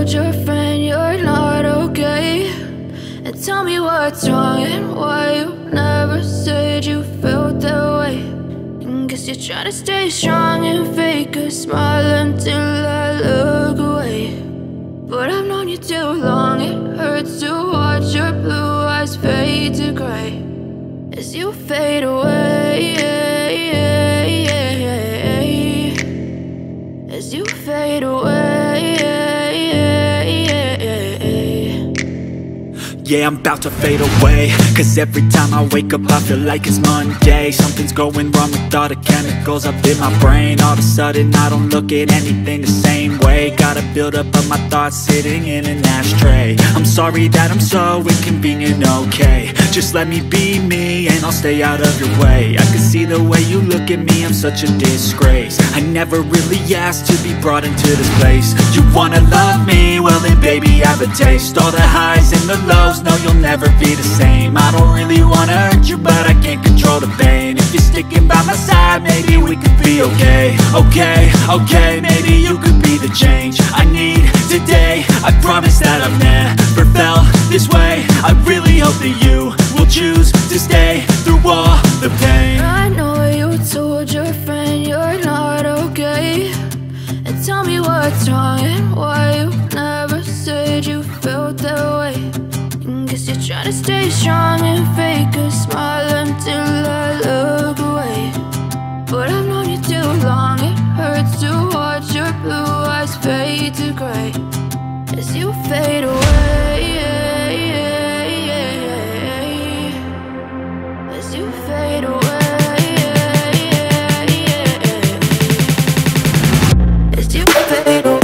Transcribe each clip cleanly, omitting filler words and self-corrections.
told your friend you're not okay? And tell me what's wrong and why you never said you felt that way. And guess you're trying to stay strong and fake a smile until I look away. But I've known you too long, it hurts to watch your blue eyes fade to gray as you fade away, as you fade away. Yeah, I'm about to fade away, cause every time I wake up I feel like it's Monday. Something's going wrong with all the chemicals up in my brain. All of a sudden I don't look at anything the same way. Got a buildup of my thoughts sitting in an ashtray. I'm sorry that I'm so inconvenient, okay? Just let me be me and I'll stay out of your way. I can see the way you look at me, I'm such a disgrace. I never really asked to be brought into this place. You wanna love me? Well then baby have a taste. All the highs and the lows, no, you'll never be the same. I don't really wanna hurt you, but I can't control the pain. If you're sticking by my side, maybe we could be okay. Okay, maybe you could be the change I need today. I promise that I've never felt this way. I really hope that you will choose to stay through all the pain. I know you told your friend you're not okay. And tell me what's wrong and why you never said you felt that way. Guess you're trying to stay strong and fake a smile until I look away. But I've known you too long, it hurts to watch your blue eyes fade to gray as you fade away, as you fade away, as you fade away.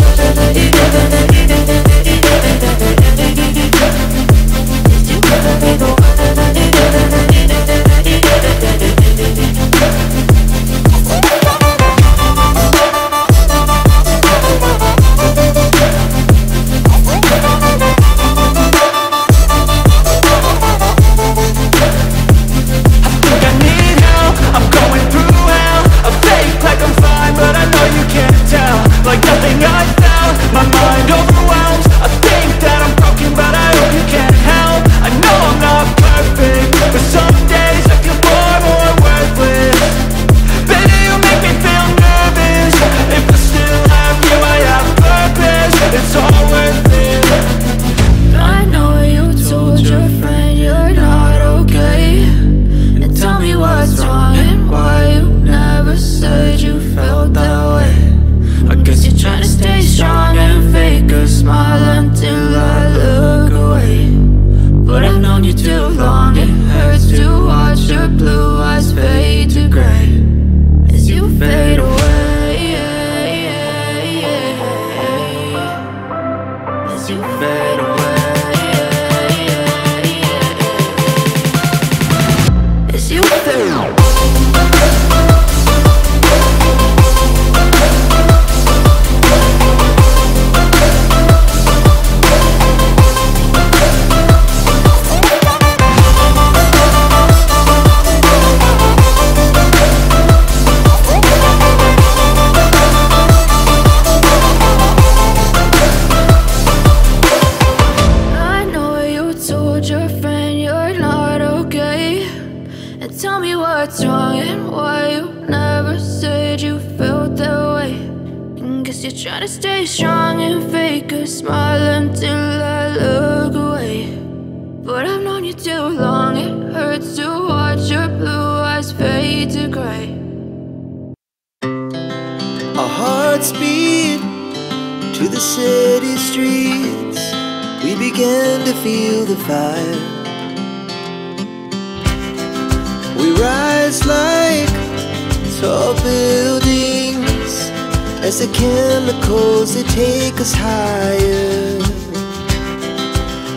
As the chemicals, they take us higher.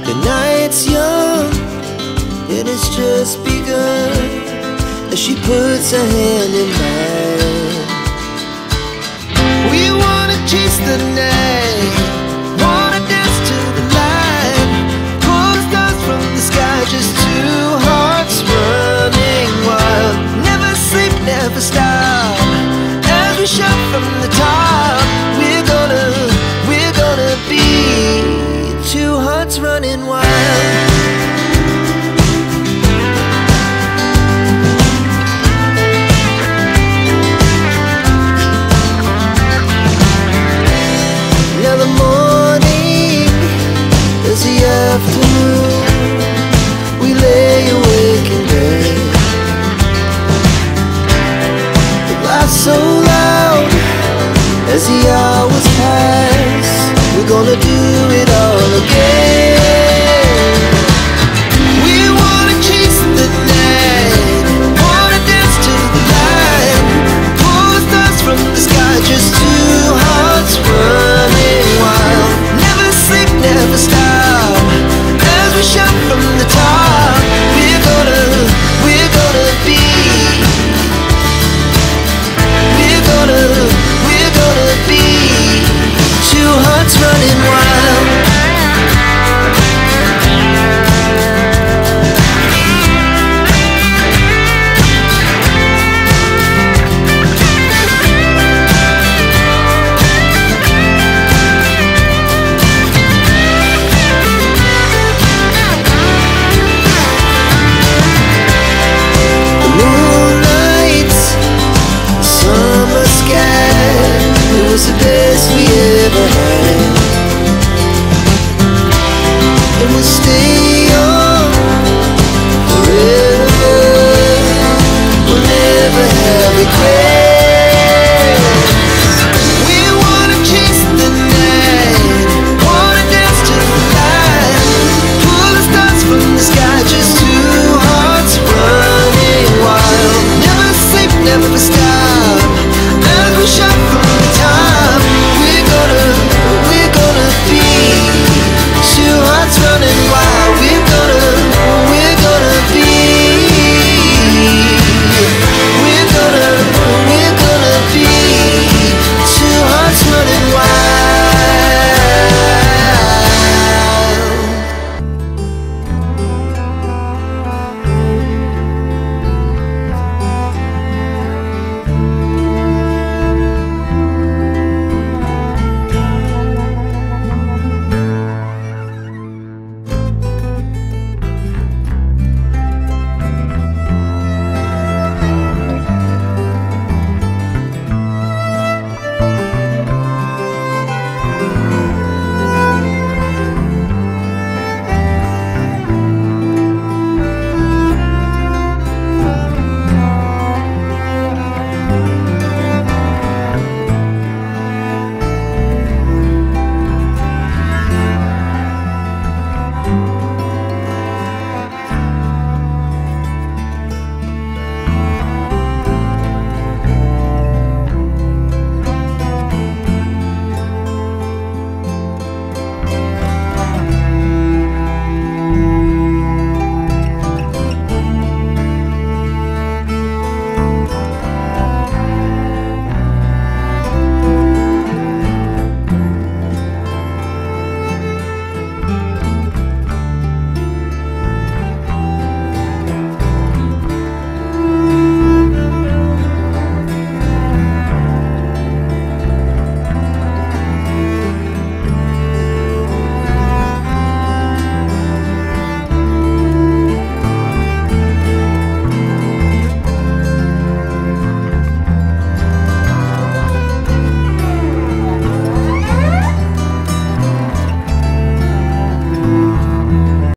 The night's young, and it's just begun. As she puts her hand in mine, we wanna chase the night, wanna dance to the light. Pull the stars from the sky, just two hearts running wild. Never sleep, never stop. As we shout from the top, we're gonna be never had. And we'll stay young forever. We'll never have regrets.